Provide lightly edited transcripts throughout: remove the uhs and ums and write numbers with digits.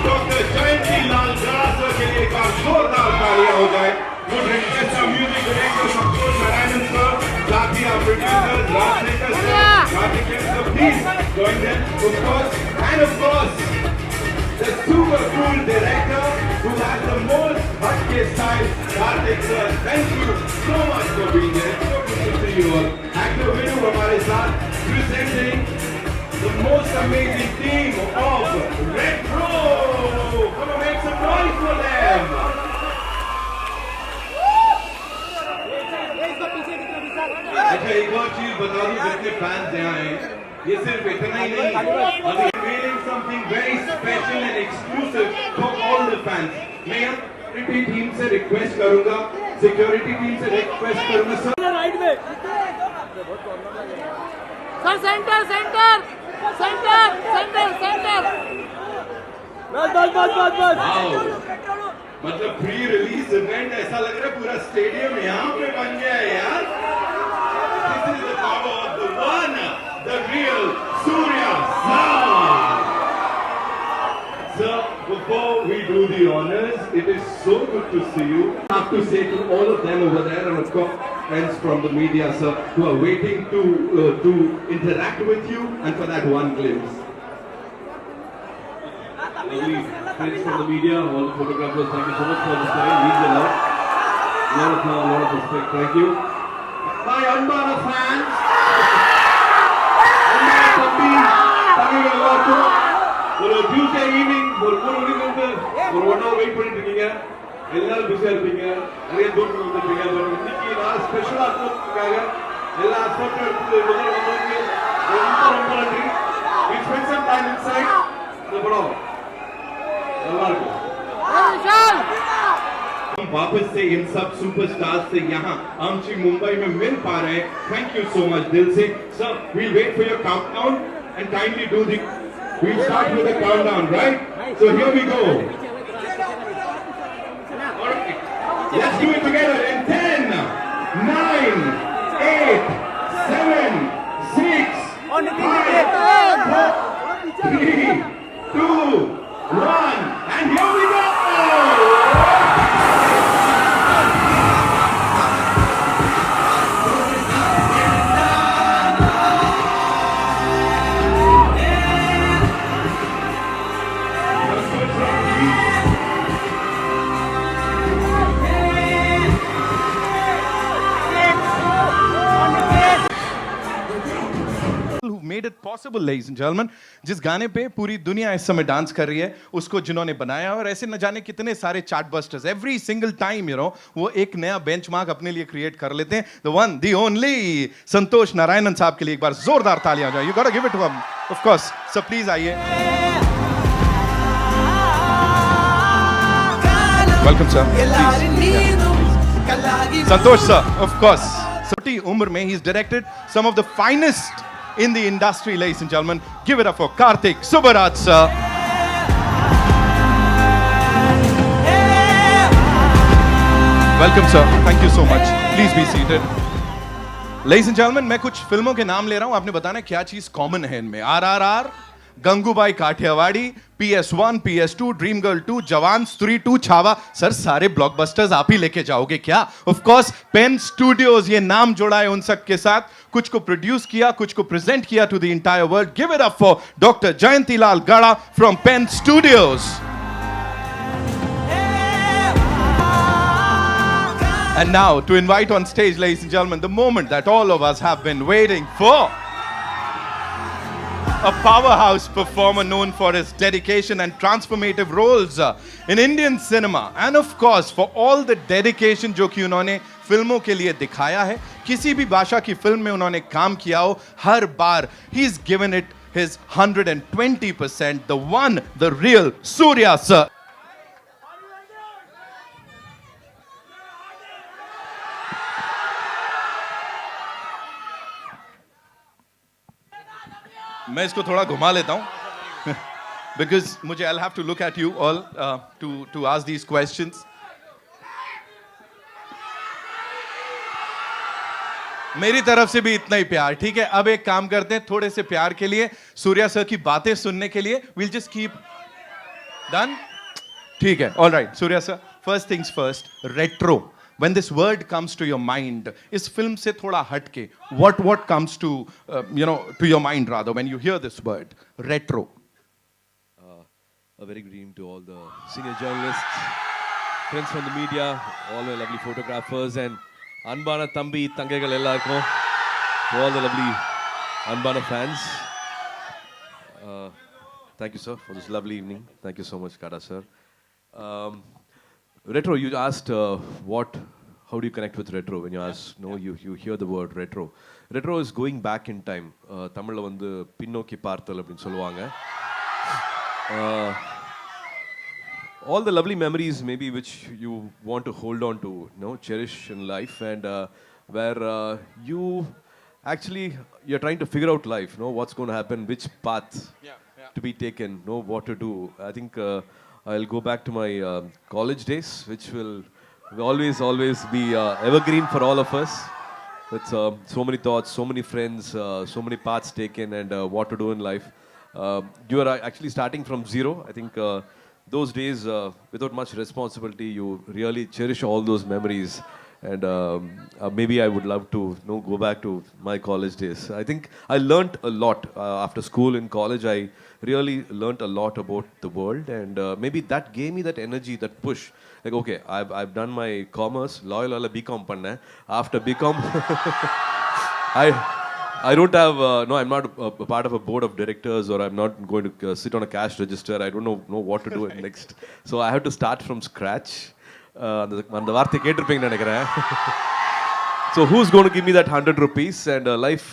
Doctor Jayanti Lal गड़ा sir के लिए एक बार जोरदार तालियां हो जाए। Would request our music director Santosh Narayanan sir, Jati our producers, Rajnekar sir, Karthikeyan sir, please join them, of course. And of course, the super cool director who has the most hotke style, Karthik sir. Thank you so much for being there. So good to see you all. Actor Vinu हमारे साथ presenting the most amazing team of Retro. Come on, make some noise for them. अच्छा एक और चीज बता दूं, जितने fans यहाँ हैं, ये सिर्फ इतना ही नहीं, अभी revealing something very special and exclusive for all the fans. मैं सिक्योरिटी टीम से रिक्वेस्ट करूंगा, सर राइट में, sir centre centre centre centre centre, बस मतलब प्री रिलीज इवेंट ऐसा लग रहा है पूरा स्टेडियम यहाँ पे बन गया है यार। This is the power of the one, the real Surya Sound. Sir, before we do the honors, it is so good to see you. I have to say to all of them over there, and of course friends from the media, sir, who are waiting to interact with you, and for that one glimpse. Lovely friends from the media, all the photographers, thank you so much for this time. Means a lot. Lot of love, lot of respect. Thank you. My Anbana fans, Anbana Thambi, thank you all. ஒரு Tuesday evening, ஒரு 3 மணிக்கு வந்து ஒரு 1 hour wait பண்ணிட்டு இருக்கீங்க. எல்லாரும் பிஸியா இருப்பீங்க, நிறைய தூரம் வந்துருப்பீங்க. பட் இன்னைக்கு நான் ஸ்பெஷலா இருக்கிறதுக்காக எல்லா எஃபர்ட் எடுத்து முதல்ல வந்தவங்க ரொம்ப ரொம்ப நன்றி. We spent some time inside. இந்த படம் நல்லா இருக்கும். हम वापस से इन सब सुपरस्टार्स से यहाँ आमची मुंबई में मिल पा रहे हैं. Thank you so much दिल से. Sir, we'll wait for your countdown and kindly do the. We'll start with the countdown, right? So here we go. All right. Let's do it together in 10, 9, 8, 7, 6, 5, 4, 3, 2, 1, and here we go! Made it possible, ladies and gentlemen. जिस गाने पे पूरी दुनिया इस समय dance कर रही है, उसको जिन्होंने बनाया, और ऐसे न जाने कितने सारे chart busters every single time, वो एक नया बेंचमार्क अपने लिए क्रिएट कर लेते हैं. The one the only Santosh Narayanan साहब के लिए एक बार जोरदार तालियां जाए. You got to give it to him, of course. Sir please आइए. Welcome sir. Santosh sir, of course. छोटी उम्र में ही directed some of the finest in the industry, ladies and gentlemen. Give it up for Karthik Subbaraj sir. Welcome sir. Thank you so much. Please be seated. Ladies and gentlemen, मैं कुछ फिल्मों के नाम ले रहा हूं, आपने बताना है क्या चीज कॉमन है इनमें. RRR, Gangubai Kathiawadi, PS1, PS2, dream girl 2, Jawan, स्त्री 2, छावा. सर सारे ब्लॉकबस्टर्स आप ही लेके जाओगे क्या? ऑफ कोर्स पेन स्टूडियोज, ये नाम जोड़ा है उन सब के साथ. कुछ को प्रोड्यूस किया, कुछ को प्रेजेंट किया to the entire world. Give it up for doctor Jayanti Lal Gada from Pen studios. And now to invite on stage, ladies and gentlemen, the moment that all of us have been waiting for. A powerhouse performer known for his dedication and transformative roles in Indian cinema, and of course for all the dedication जो कि उन्होंने फिल्मों के लिए दिखाया है. किसी भी भाषा की फिल्म में उन्होंने काम किया हो, हर बार he's given it his 120%. The one, the real Surya sir. मैं इसको थोड़ा घुमा लेता हूं because मुझे I'll have to look at you all to ask these questions. मेरी तरफ से भी इतना ही प्यार, ठीक है? अब एक काम करते हैं, थोड़े से प्यार के लिए, सूर्या सर की बातें सुनने के लिए we'll just keep Done? ठीक है. All right. Surya sir, first things first, retro. When this word comes to your mind, इस film से थोड़ा हटके, what comes to to your mind rather when you hear this word, retro? A very good evening to all the senior journalists, friends from the media, all the lovely photographers, and Anbana Thambi Tangaigal ellarkum, to all the lovely Anbana fans. Thank you, sir, for this lovely evening. Thank you so much, Kada sir. Retro, you asked how do you connect with retro? When you ask, no, you hear the word retro. Retro is going back in time. Tamil வந்து பின்னோக்கி பார்த்தல் அப்படின்னு சொல்லுவாங்க. All the lovely memories maybe which you want to hold on to, cherish in life, and where you actually you're trying to figure out life, what's going to happen, which path to be taken, what to do. I think I'll go back to my college days, which will always be evergreen for all of us. With so many thoughts, so many friends, so many paths taken, and what to do in life. You are actually starting from zero. I think those days, without much responsibility, you really cherish all those memories. And maybe I would love to go back to my college days. I think I learnt a lot after school. In college, I really learnt a lot about the world, and maybe that gave me that energy, that push. Like, okay, I've done my commerce, loyal BCom panna. After BCom, I don't have, I'm not a part of a board of directors, or I'm not going to sit on a cash register. I don't know what to do next. So I have to start from scratch. அந்த வார்த்தை கேட்டிருப்பீங்கன்னு நினைக்கிறேன். So who's going to give me that 100 rupees? And life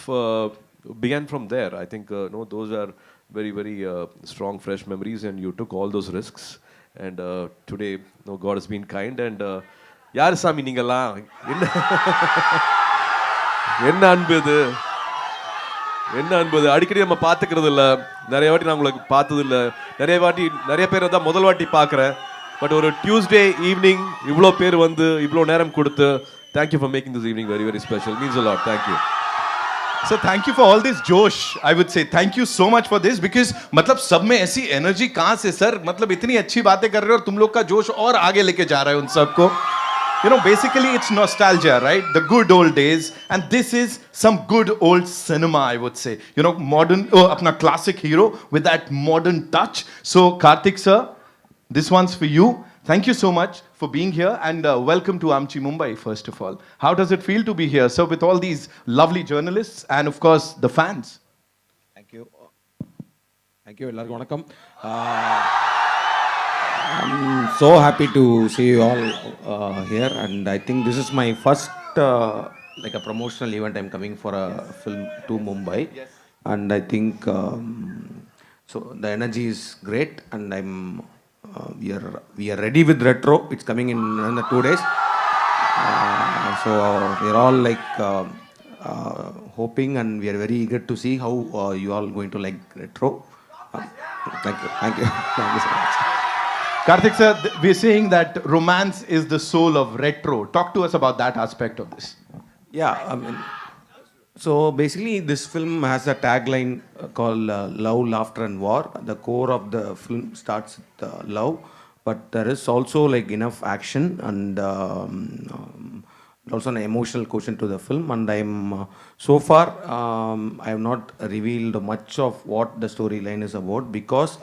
began from there. I think those are very, very strong, fresh memories, and you took all those risks. And today, God has been kind. And யார் சாமி நீங்கெல்லாம்? என்ன அன்பு இது? என்ன அன்பது? அடிக்கடி நம்ம பார்த்துக்கிறது இல்லை. நிறைய வாட்டி நான் உங்களுக்கு பார்த்தது இல்லை. நிறைய பேர் தான் முதல் வாட்டி பார்க்குறேன். பட் ஒரு டியூஸ்டே ஈவினிங் இவ்வளோ பேர் வந்து இவ்வளோ நேரம் கொடுத்து, thank you for making this evening very very special. Means a lot. Thank you. So thank you for all this जोश. I would say thank you so much for this, because मतलब सब में ऐसी एनर्जी कहाँ से सर? मतलब इतनी अच्छी बातें कर रहे हो और तुम लोग का जोश और आगे लेके जा रहा है उन सबको. Basically it's nostalgia, right? The good old days, and this is some good old cinema, I would say. Modern, apna classic hero with that modern touch. So Karthik sir, this one's for you. Thank you so much for being here, and welcome to Amchi Mumbai, first of all. How does it feel to be here, sir, with all these lovely journalists and, of course, the fans? Thank you. Thank you. Ellarku vanakkam. I'm so happy to see you all here, and I think this is my first like a promotional event. I'm coming for a film to Mumbai, and I think so the energy is great, and we are ready with retro. It's coming in another 2 days. So we're all like hoping, and we are very eager to see how you all going to like retro. Thank you. Thank you. Thank you so much. Karthik sir, we're saying that romance is the soul of retro. Talk to us about that aspect of this. Yeah, I mean, so basically this film has a tagline called Love, Laughter and War. The core of the film starts with love, but there is also like enough action and also an emotional quotient to the film. And I'm so far I have not revealed much of what the storyline is about, because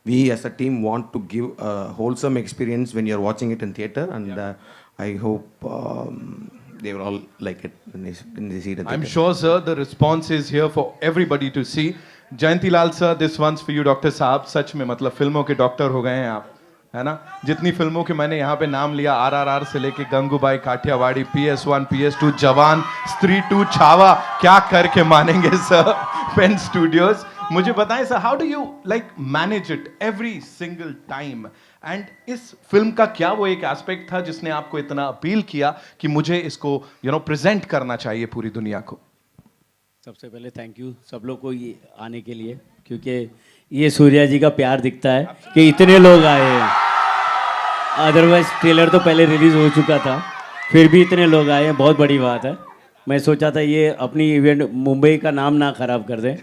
we as a team want to give a wholesome experience when you're watching it in theater, and I hope they will all like it when they see it. I'm sure, sir, the response is here for everybody to see. Jayanti Lal sir, this one's for you, Dr. Saab. सच में मतलब फिल्मों के doctor हो गए हैं आप, है ना? जितनी फिल्मों के मैंने यहाँ पे नाम लिया, RRR से लेके गंगूबाई काठियावाड़ी, PS1, PS2, जवान, स्त्री 2, छावा, क्या करके मानेंगे सर, पेन स्टूडियोज. मुझे बताएं सर, how do you like manage it every single time? And इस फिल्म का क्या वो एक एस्पेक्ट था जिसने आपको इतना अपील किया कि मुझे इसको प्रेजेंट करना चाहिए पूरी दुनिया को? सबसे पहले थैंक यू सब लोग को ये आने के लिए, क्योंकि ये सूर्या जी का प्यार दिखता है कि इतने लोग आए हैं. अदरवाइज ट्रेलर तो पहले रिलीज हो चुका था, फिर भी इतने लोग आए हैं, बहुत बड़ी बात है. मैं सोचा था ये अपनी इवेंट मुंबई का नाम ना खराब कर दें.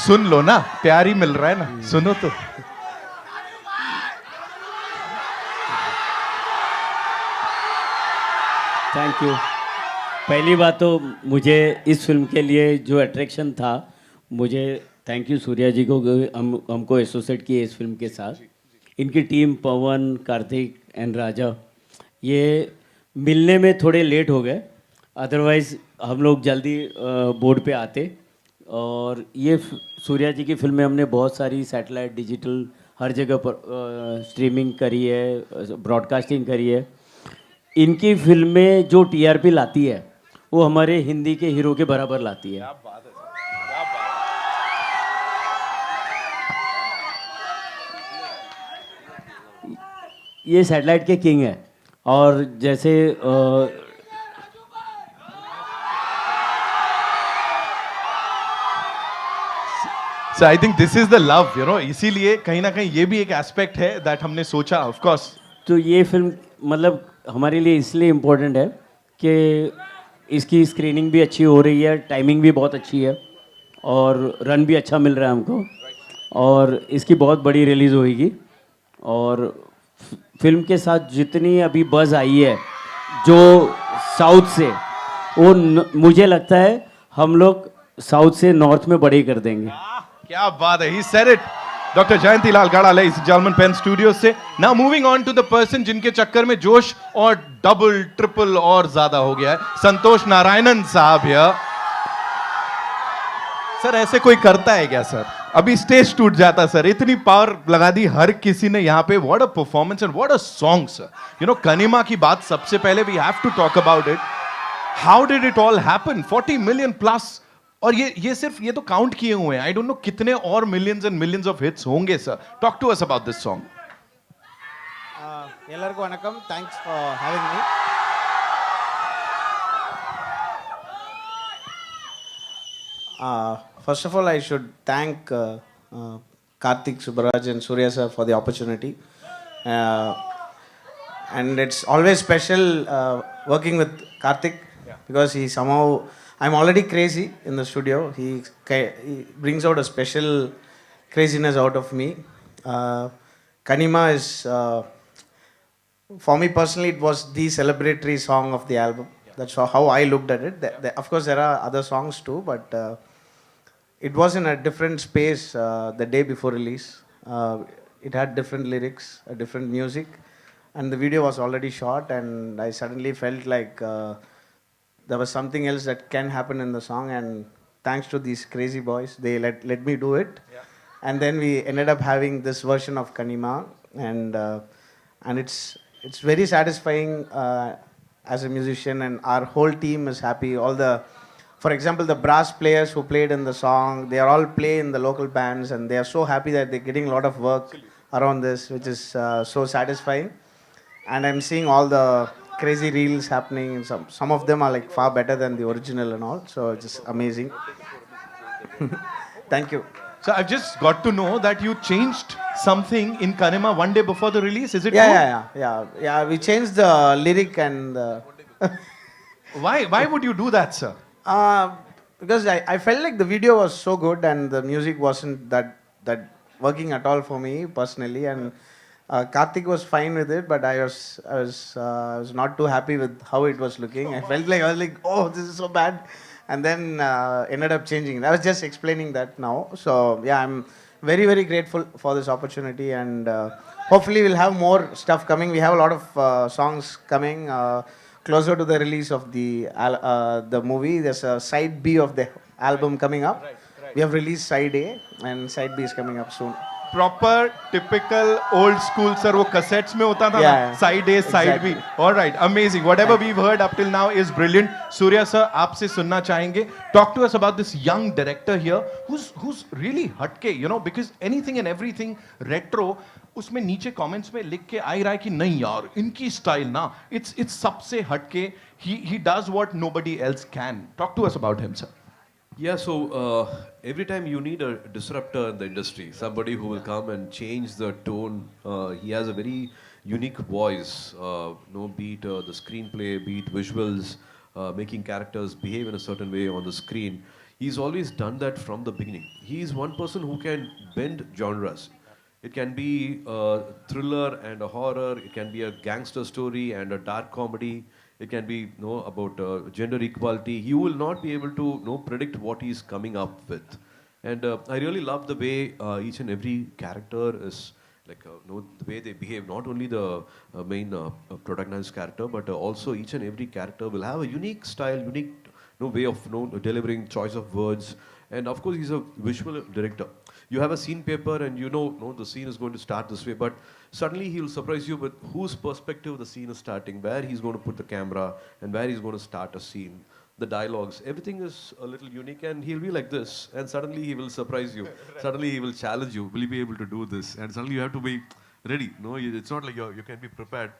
सुन लो ना, प्यार ही मिल रहा है ना, सुनो तो। Thank you. पहली बात तो मुझे इस फिल्म के लिए जो अट्रैक्शन था, मुझे थैंक यू सूर्या जी को कि हमको एसोसिएट किए इस फिल्म के साथ। इनकी टीम पवन, कार्तिक एंड राजा, ये मिलने में थोड़े लेट हो गए, अदरवाइज़ हम लोग जल्दी बोर्ड पे आते। और ये सूर्या जी की फिल्में हमने बहुत सारी सैटेलाइट, डिजिटल, हर जगह पर स्ट्रीमिंग करी है, ब्रॉडकास्टिंग करी है। इनकी फिल्में जो टीआरपी लाती है वो हमारे हिंदी के हीरो के बराबर लाती है। ये सैटेलाइट के किंग है। और जैसे So I think this is the love, you know, इसीलिए कहीं ना कहीं ये भी एक एस्पेक्ट है दैट हमने सोचा, ऑफ कोर्स। तो ये फिल्म मतलब हमारे लिए इसलिए इम्पोर्टेंट है कि इसकी स्क्रीनिंग भी अच्छी हो रही है, टाइमिंग भी बहुत अच्छी है और रन भी अच्छा मिल रहा है हमको, और इसकी बहुत बड़ी रिलीज़ होएगी। और फिल्म के साथ जितनी अभी बज़ आई है जो साउथ से, वो मुझे लगता है हम लोग साउथ से नॉर्थ में बड़े कर देंगे। क्या बात है, he said it. Doctor Jayanti Lal Gada, ladies and gentlemen, Pen studio से। Now moving on to the person जिनके चक्कर में जोश और डबल ट्रिपल और ज्यादा हो गया है, संतोष नारायणन साहब यार। सर ऐसे कोई करता है क्या सर? अभी स्टेज टूट जाता सर, इतनी पावर लगा दी हर किसी ने यहाँ पे। What a performance and what a song sir. You know, Kanima की बात सबसे पहले we have to talk about it. How did it all happen? 40 million plus, और ये सिर्फ ये तो काउंट किए हुए हैं, आई डोंट नो कितने और millions and millions of hits होंगे sir. Talk to us about this song. எல்லாருக்கும் வணக்கம். Thanks for having me. First of all, I should thank Karthik Subbaraj and Surya sir for the opportunity. And it's always special working with Karthik because he somehow, I'm already crazy in the studio. He brings out a special craziness out of me. Kanima is, for me personally, it was the celebratory song of the album. That's how I looked at it. Of course, there are other songs too, but it was in a different space the day before release. It had different lyrics, different music, and the video was already shot, and I suddenly felt like there was something else that can happen in the song, and thanks to these crazy boys, they let me do it. Yeah. And then we ended up having this version of Kanima, and it's very satisfying as a musician, and our whole team is happy. For example, the brass players who played in the song, they are all play in the local bands, and they are so happy that they're getting a lot of work around this, which is so satisfying. And I'm seeing all the crazy reels happening, and some of them are like far better than the original and all, so it's just amazing. Thank you. So I've just got to know that you changed something in Kanima one day before the release. Is it true? Yeah. We changed the lyric and Why would you do that, sir? because I felt like the video was so good and the music wasn't that working at all for me personally, and Karthik was fine with it, but I was not too happy with how it was looking. I was like, oh, this is so bad, and then ended up changing. I was just explaining that now. So yeah, I'm very, very grateful for this opportunity, and hopefully we'll have more stuff coming. We have a lot of songs coming closer to the release of the movie. There's a side B of the album coming up. Right. We have released side A, and side B is coming up soon. Proper typical old school sir, वो cassettes में होता था ना, side A side B. All right, amazing. Whatever we've heard up till now is brilliant. Surya sir, आपसे सुनना चाहेंगे. Talk to us about this young director here who's really हटके, you know, because anything and everything retro, उसमें नीचे comments में लिख के आ रहा है कि नहीं यार इनकी style ना, it's सबसे हटके. He does what nobody else can. Talk to us about him, sir. Yeah, so every time you need a disruptor in the industry, somebody who will come and change the tone. He has a very unique voice, be it the screenplay, be it visuals, making characters behave in a certain way on the screen. He's always done that from the beginning. He's one person who can bend genres. It can be a thriller and a horror. It can be a gangster story and a dark comedy. It can be about gender equality. You will not be able to predict what he's coming up with. And I really love the way each and every character is like the way they behave. Not only the main protagonist character, but also each and every character will have a unique style, unique way of delivering choice of words. And of course, he's a visual director. You have a scene paper and no, the scene is going to start this way, but suddenly he'll surprise you with whose perspective the scene is starting, where he's going to put the camera, and where he's going to start a scene. The dialogues, everything is a little unique, and he'll be like this, and suddenly he will surprise you. Suddenly he will challenge you. Will you be able to do this? And suddenly you have to be ready. No, it's not like you can be prepared.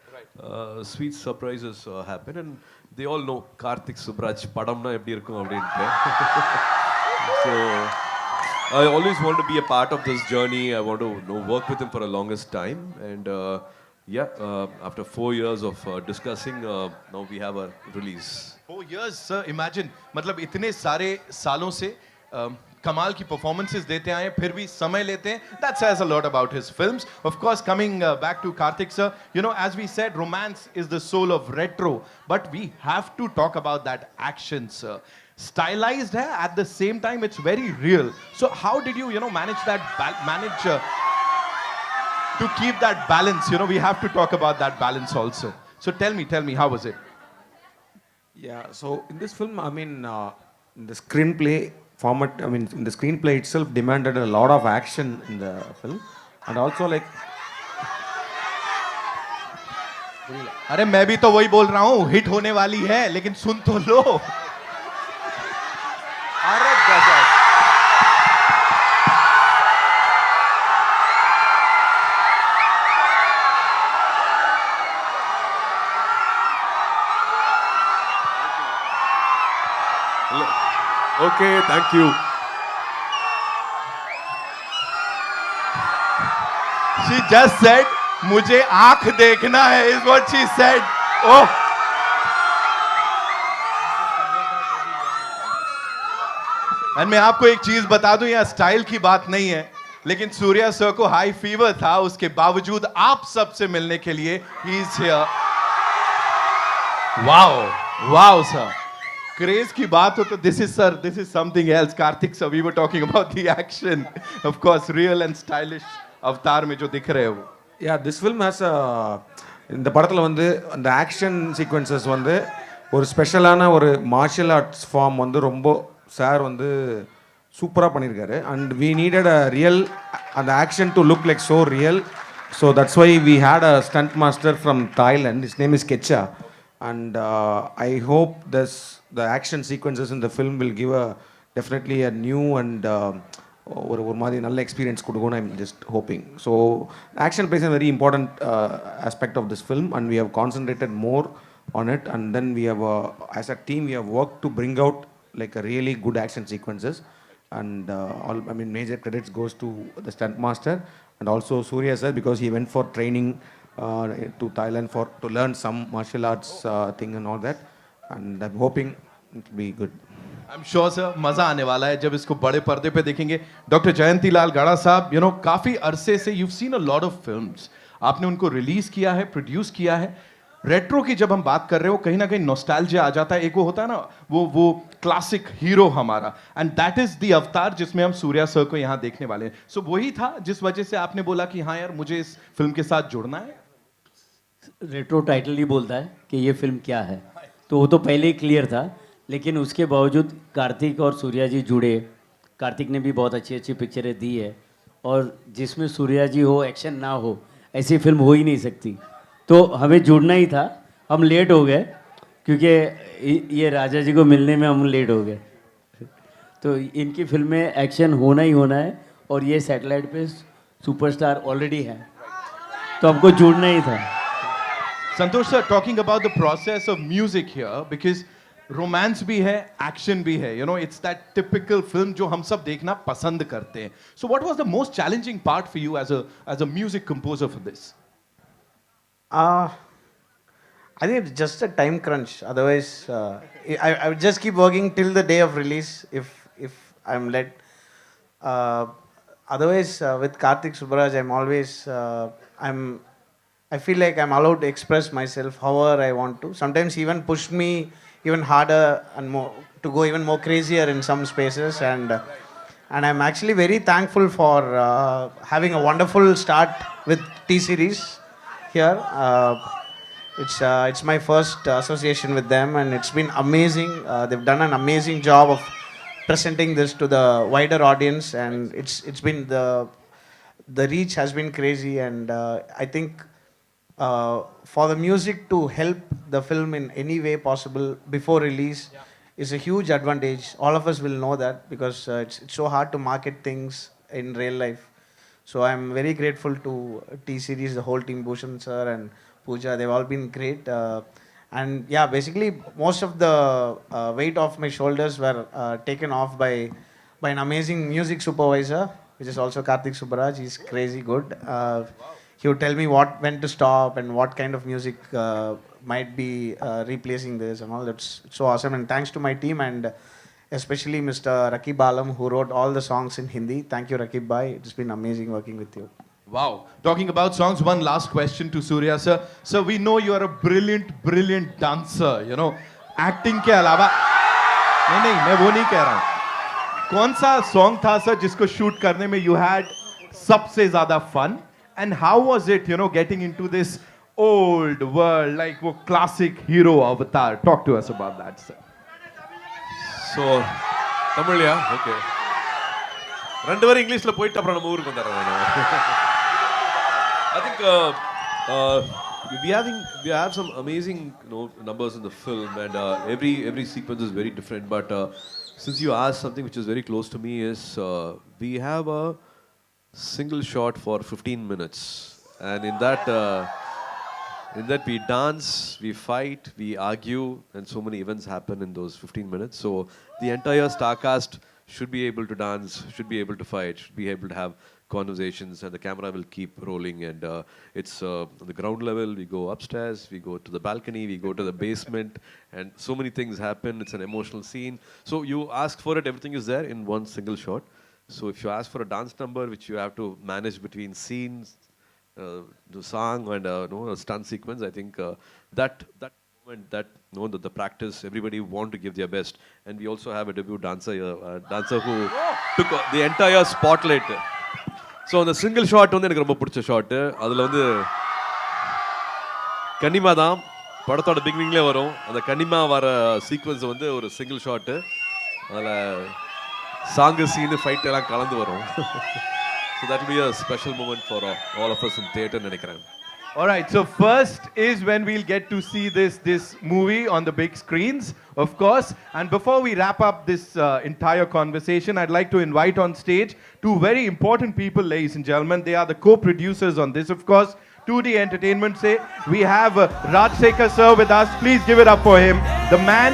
Sweet surprises happen, and they all know Karthik Subraj padamna eppadi irukum அப்படின்ட்டு. So I always want to be a part of this journey. I want to work with him for the longest time, and after 4 years of discussing, now we have a release. 4 years, sir. Imagine, मतलब इतने सारे सालों से कमाल की performances देते आए, फिर भी समय लेते हैं. That says a lot about his films. Of course, coming back to Karthik, sir, as we said, romance is the soul of retro, but we have to talk about that action, sir. Stylized hai, at the same time it's very real. So how did you manage that to keep that balance? We have to talk about that balance also. So tell me how was it? Yeah, so in this film, I mean, in the screenplay format, I mean, in the screenplay itself demanded a lot of action in the film, and also like. अरे मैं भी तो वही बोल रहा हूँ, hit होने वाली है, लेकिन सुन तो लो. अरे गजब. Okay, thank you. She just said, मुझे आंख देखना है, is what she said. Oh. और मैं आपको एक चीज बता दूं, यह स्टाइल की बात नहीं है, लेकिन सूर्या सर को हाई फीवर था, उसके बावजूद आप सबसे मिलने के लिए ही is here. Wow sir. Craze की बात हो तो this is something else. Kartik sir, we were talking about the action, of course real and stylish अवतार में जो दिख रहे हो. Yeah, this film has இந்த படத்தில் வந்து அந்த ஆக்ஷன் சீக்வன்சஸ் வந்து ஒரு ஸ்பெஷலான ஒரு மார்ஷியல் ஆர்ட்ஸ் ஃபார்ம் வந்து ரொம்ப சார் வந்து சூப்பராக பண்ணியிருக்காரு. And we needed a real அந்த action to look like so real. So that's why we had a stunt master from Thailand. His name is Kecha. And I hope the action sequences in the film will give definitely a new and ஒரு மாதிரி நல்ல experience கொடுக்கும்னு I'm just hoping. So action plays a very important aspect of this film, and we have concentrated more on it, and then we have as a team we have worked to bring out like a really good action sequences, and major credits goes to the stunt master and also Surya sir, because he went for training to Thailand to learn some martial arts thing and all that, and I'm hoping it will be good. I'm sure sir, मजा आने वाला है जब इसको बड़े पर्दे पे देखेंगे. डॉक्टर जयंती लाल गाड़ा साहब, काफी अरसे से you've seen a lot of films. आपने उनको रिलीज किया है, प्रोड्यूस किया है. रेट्रो की जब हम बात कर रहे हो, कहीं ना कहीं नॉस्टैल्जिया आ जाता है. एक वो होता है ना, वो क्लासिक हीरो हमारा, एंड दैट इज द अवतार जिसमें हम सूर्या सर को यहाँ देखने वाले हैं. सो वही था जिस वजह से आपने बोला कि हाँ यार, मुझे इस फिल्म के साथ जुड़ना है. रेट्रो टाइटल ही बोलता है कि ये फिल्म क्या है, तो वो तो पहले ही क्लियर था. लेकिन उसके बावजूद कार्तिक और सूर्या जी जुड़े. कार्तिक ने भी बहुत अच्छी अच्छी पिक्चरें दी है, और जिसमें सूर्या जी हो, एक्शन ना हो, ऐसी फिल्म हो ही नहीं सकती. तो हमें जुड़ना ही था. हम लेट हो गए क्योंकि ये राजा जी को मिलने में हम लेट हो गए. तो इनकी फिल्म में एक्शन होना ही होना है, और ये सैटेलाइट पे सुपरस्टार ऑलरेडी है, तो हमको जुड़ना ही था. Santosh sir, talking about the process of music here, because romance भी है, एक्शन भी है, इट्स दैट टिपिकल फिल्म जो हम सब देखना पसंद करते हैं. So what was the most challenging part for you as a music composer for this? I think it's just a time crunch. Otherwise, I would just keep working till the day of release. if I'm led. Uh, Otherwise, with Karthik Subbaraj, I'm always I feel like I'm allowed to express myself however I want to. Sometimes he even pushed me even harder and more to go even more crazier in some spaces, and I'm actually very thankful for having a wonderful start with T Series here. It's my first association with them, and it's been amazing. They've done an amazing job of presenting this to the wider audience, and it's been the reach has been crazy, and I think for the music to help the film in any way possible before release is a huge advantage. All of us will know that because it's so hard to market things in real life. So I'm very grateful to T Series, the whole team, Bhushan sir and Pooja. They've all been great. And yeah, basically most of the weight off my shoulders were taken off by an amazing music supervisor, which is also Karthik Subbaraj. He's crazy good. He would tell me when to stop and what kind of music might be replacing this and all. It's so awesome. And thanks to my team and especially Mr. Rakib Alam, who wrote all the songs in Hindi. Thank you, Rakib Bhai. It's been amazing working with you. Wow. Talking about songs, one last question to Surya sir. Sir, we know you are a brilliant dancer. You know, acting के अलावा नहीं मैं वो नहीं कह रहा हूँ. कौन सा song था sir जिसको shoot करने में you had सबसे ज़्यादा fun? And how was it, you know, getting into this old world, like वो classic hero avatar? Talk to us about that, sir. So தமிழ்லையா ஓகே ரெண்டு பேரும் இங்கிலீஷில் போயிட்டு அப்புறம் நம்ம ஊருக்கு வந்துடுறேன். I think we have some amazing numbers in the film, and every sequence is very different. But since you asked something which is very close to me is we have a single shot for 15 minutes, and in that we dance, we fight, we argue, and so many events happen in those 15 minutes. So the entire star cast should be able to dance, should be able to fight, should be able to have conversations, and the camera will keep rolling. And it's on the ground level, we go upstairs, we go to the balcony, we go to the basement, and so many things happen. It's an emotional scene. So you ask for it, everything is there in one single shot. So if you ask for a dance number, which you have to manage between scenes, the song and a stunt sequence, I think that moment, the practice, everybody want to give their best. And we also have a debut dancer here, a dancer who took the entire spotlight. So அந்த single shot வந்து எனக்கு ரொம்ப பிடிச்ச shot. அதில் வந்து கன்னிமா தான் படத்தோட பிகினிங்லேயே வரும். அந்த கன்னிமா வர சீக்வன்ஸ் வந்து ஒரு சிங்கிள் ஷாட்டு. அதில் சாங்கு சீனு ஃபைட் எல்லாம் கலந்து வரும். So that will be a special moment for all of us in theatre நினைக்கிறேன். All right, so first is when we'll get to see this movie on the big screens, of course. And before we wrap up this entire conversation, I'd like to invite on stage two very important people, ladies and gentlemen. They are the co-producers on this, of course. 2D Entertainment say we have Rajsekhar sir with us. Please give it up for him. The man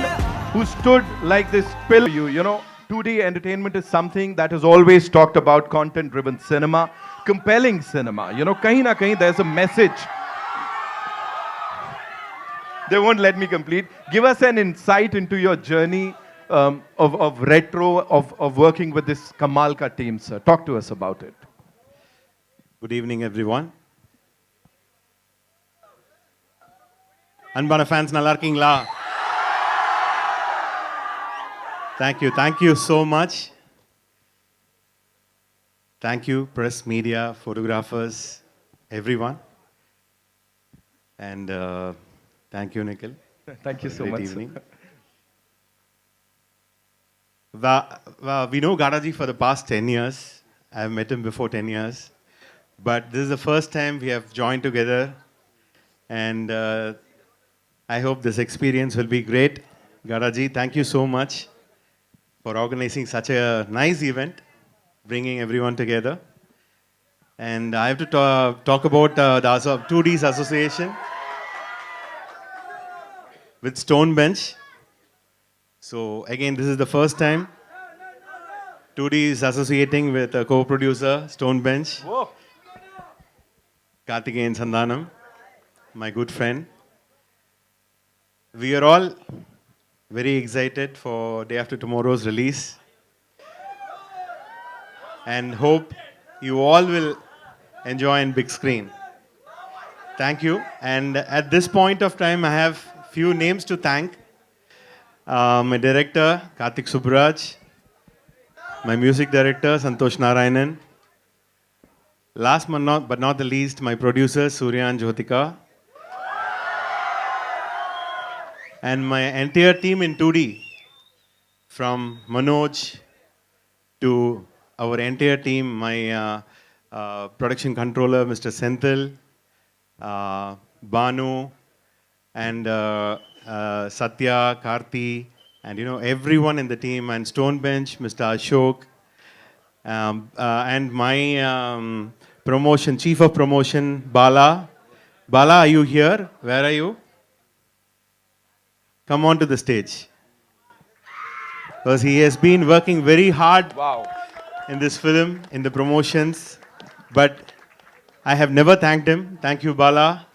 who stood like this pillar. You know, 2D Entertainment is something that has always talked about content-driven cinema, compelling cinema. You know, kahin na kahin there's a message. They won't let me complete. Give us an insight into your journey of retro, of working with this Kamal Ka team, sir. Talk to us about it. Good evening, everyone. Anbana fans, nalla irkingla? Thank you so much. Thank you, press, media, photographers, everyone. And thank you, Nikhil. Thank you so Great much, evening. sir. We know Gadaji for the past 10 years. I've met him before 10 years. But this is the first time we have joined together. And I hope this experience will be great. Gadaji, thank you so much for organizing such a nice event, bringing everyone together. And I have to talk about the 2D's association with Stone Bench. So again, this is the first time 2D is associating with a co-producer, Stone Bench. Whoa. Karthikeyan Sandhanam, my good friend. We are all very excited for day after tomorrow's release. and hope you all will enjoy in big screen. Thank you. And at this point of time, I have few names to thank. My director, Karthik Subbaraj. My music director, Santosh Narayanan. Last but not the least, my producers, Surya and Jyotika. And my entire team in 2D, from Manoj to our entire team, my production controller, Mr. Senthil, Banu, and Satya, Karthi, and everyone in the team, and Stonebench, Mr. Ashok, and my promotion, chief of promotion, Bala. Bala, are you here? Where are you? Come on to the stage. Because he has been working very hard in this film, in the promotions, but I have never thanked him. Thank you, Bala.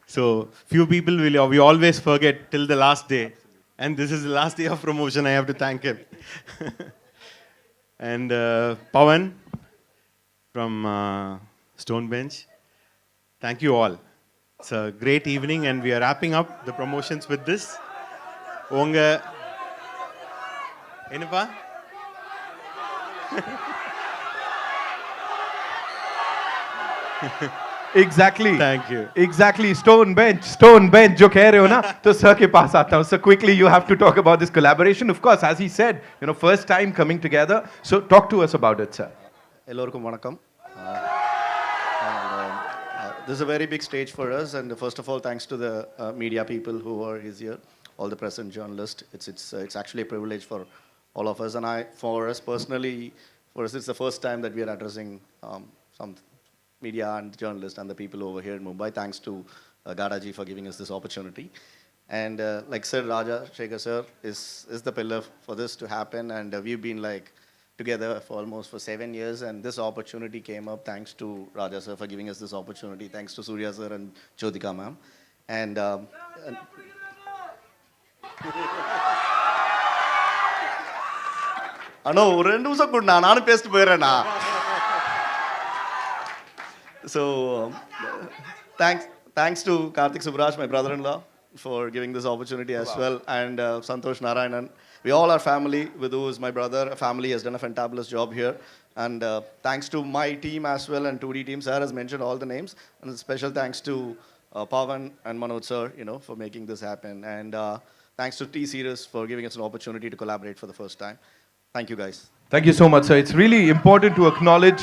So, few people we always forget till the last day. And this is the last day of promotion, I have to thank him. And Pawan from Stonebench. Thank you all. It's a great evening and we are wrapping up the promotions with this. Onga Enapa? Exactly. Thank you. Exactly. Stone bench जो कह रहे हो ना तो sir के पास आता हूँ. So quickly you have to talk about this collaboration. Of course, as he said, first time coming together. So talk to us about it, sir. எல்லோருக்கும் வணக்கம். This is a very big stage for us, and first of all, thanks to the media people who are here, all the press and journalists. It's actually a privilege for all of us, and for us personally, it's the first time that we are addressing some media and journalists and the people over here in Mumbai. Thanks to Gadaji for giving us this opportunity. And like Sir Raja Shekhar sir is the pillar for this to happen, and we've been together for almost 7 years, and this opportunity came up thanks to Raja sir for giving us this opportunity, thanks to Surya sir and Jyotika ma'am. And அண்ணோ ஒரு 2 நிமிஷம் கொடுண்ணா, நானும் பேசிட்டு போயிடுறேண்ணா. So thanks to Karthik Subbaraj, my brother-in-law, for giving this opportunity as well, and Santosh Narayanan. We all are family, Vidhu is my brother. Family has done a fantabulous job here. And thanks to my team as well, and 2D team. Sir has mentioned all the names. And a special thanks to Pawan and Manoj sir, for making this happen. And thanks to T-Series for giving us an opportunity to collaborate for the first time. Thank you, guys. Thank you so much, sir. It's really important to acknowledge,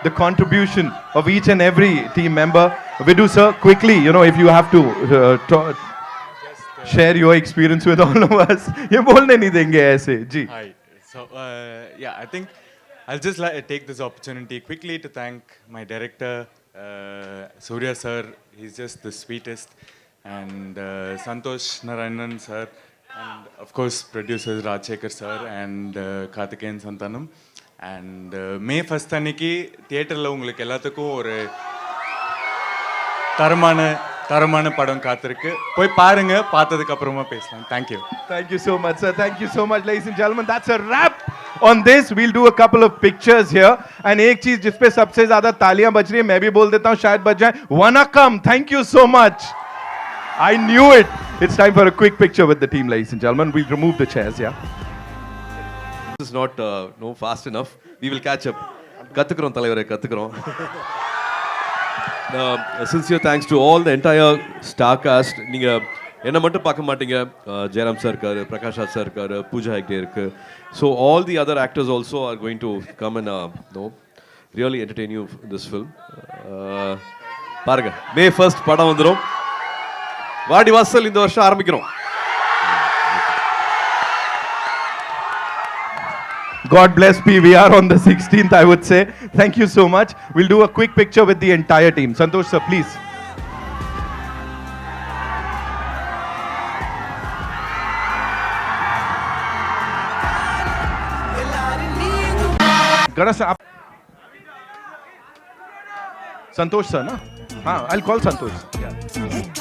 the contribution of each and every team member. Vidhu sir, quickly, if you have to share your experience with all of us. ये बोलने नहीं देंगे ऐसे जी. Hi. So I think I'll just take this opportunity quickly to thank my director Surya sir. He's just the sweetest, and Santosh Narayanan sir, and of course producers Rajshekhar sir and Karthikeyan Santanam. And May 1st அன்னைக்கு தியேட்டரில் உங்களுக்கு எல்லாத்துக்கும் ஒரு தரமான படம் காத்திருக்கு. போய் பாருங்க, பார்த்ததுக்கு அப்புறமா பேசலாம். Thank you. Thank you so much, sir. Thank you so much, ladies and gentlemen. That's a wrap on this. We'll do a couple of pictures here. And एक चीज जिस पे सबसे ज्यादा तालियां बज रही है, मैं भी बोल देता हूँ, शायद बज जाए. Vanakkam. Thank you so much. I knew it. It's time for a quick picture with the team, ladies and gentlemen. We'll remove the chairs, yeah. This is not fast enough. We will catch up. கத்துக்கிறோம் தலைவரே, கத்துக்கிறோம். Sincere thanks to all the entire star cast. நீங்க என்ன மட்டும் பார்க்க மாட்டீங்க. Jayaram sir இருக்காரு, Prakash Raj sir இருக்காரு, பூஜா ஹெக்டே இருக்கு. So all the other actors also are going to come and really entertain you in this film. பாருங்க, May 1st படம் வந்துரும். வாடி வாசல் இந்த வருஷம் ஆரம்பிக்கிறோம். God bless PVR on the 16th, I would say. Thank you so much. We'll do a quick picture with the entire team. Santosh sir, please. Ganesh sir, Santosh sir, na? I'll call Santosh. Yeah.